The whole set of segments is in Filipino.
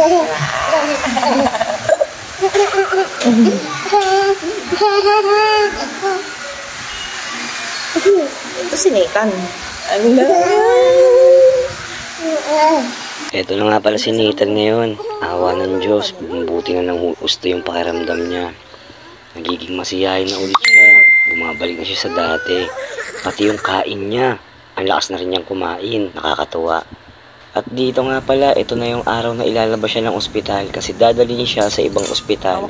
Ito si Nathan. Eto na nga pala si Nathan ngayon. Awa ng Diyos, bumubuti na ng gusto yung pakiramdam niya. Nagiging masiyahin na ulit siya. Bumabalik na siya sa dati. Pati yung kain niya. Ang lakas na rin niyang kumain. Nakakatuwa. At dito nga pala, ito na yung araw na ilalabas siya ng ospital kasi dadalhin siya sa ibang ospital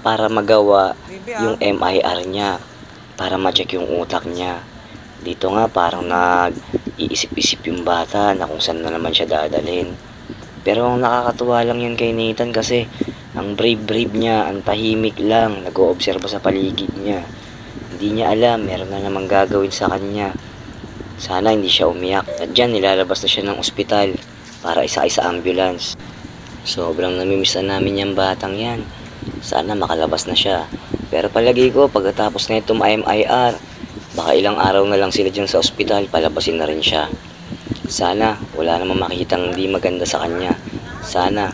para magawa yung MIR niya. Para ma-check yung utak niya. Dito nga parang nag-iisip-isip yung bata na kung saan na naman siya dadalhin. Pero ang nakakatuwa lang yan kay Nathan kasi ang brave niya, ang tahimik lang, nag-oobserba sa paligid niya. Hindi niya alam, meron na namang gagawin sa kanya. Sana hindi siya umiyak. At dyan, nilalabas na siya ng ospital para isakay sa ambulance. Sobrang namimiss na namin yung batang yan. Sana makalabas na siya. Pero palagi ko, pagkatapos na itong MIR, baka ilang araw na lang sila dyan sa ospital, palabasin na rin siya. Sana, wala namang makikitang hindi maganda sa kanya. Sana,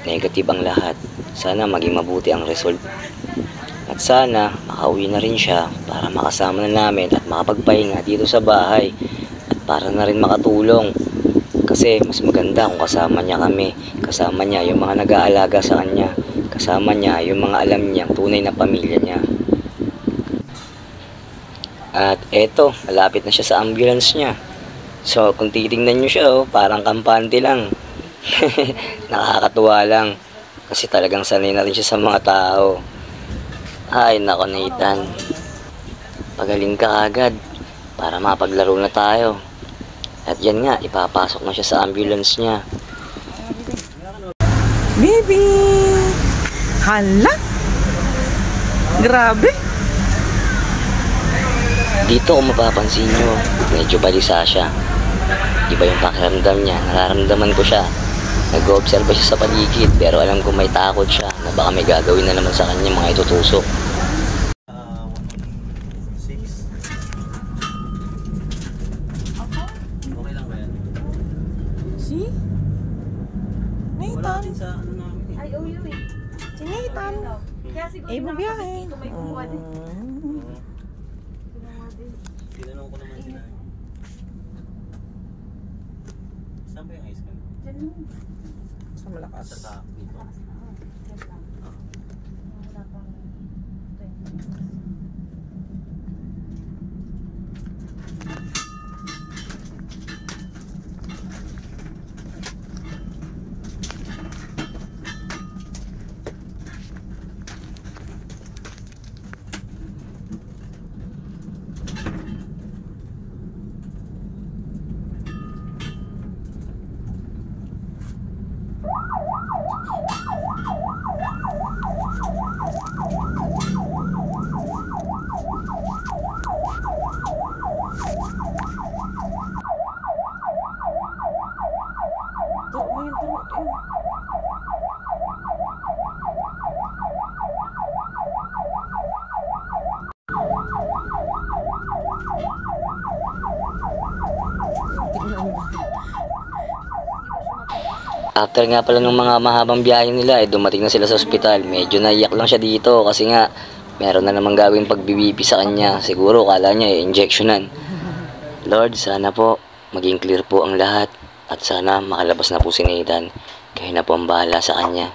negative ang lahat. Sana, maging mabuti ang result. At sana, makauwi na rin siya para makasama na namin at makapagpahinga dito sa bahay. At para na rin makatulong. Kasi, mas maganda kung kasama niya kami. Kasama niya yung mga nag-aalaga sa kanya. Kasama niya yung mga alam niyang tunay na pamilya niya. At eto, malapit na siya sa ambulance niya. So, kung titingnan nyo siya, parang kampante lang. Nakakatuwa lang. Kasi talagang sanay na rin siya sa mga tao. Ay, nako Nathan. Pagaling ka agad para mapaglaro na tayo. At yan nga, ipapasok na siya sa ambulance niya. Baby! Hala! Grabe! Dito kung mapapansin nyo, medyo balisa siya. Iba yung pakiramdam niya, nararamdaman ko siya. Nag-oobserba siya sa paligid, pero alam ko may takot siya na baka may gagawin na naman sa kanya mga itutusok. Okay lang ba yan? Si? Nathan? Ay, uy. Si Nathan? Eh, mabiyahe. Tinanong ko naman sila. Saan ba yung ice cream? Sa malakas. Sa taak dito. After nga pala ng mga mahabang biyahe nila, dumating na sila sa ospital. Medyo naiyak lang siya dito kasi nga meron na namang gawing pagbibipi sa kanya. Siguro kala niya injectionan. Lord, sana po maging clear po ang lahat at sana makalabas na po si Nathan. Kayo na po ang bahala sa kanya.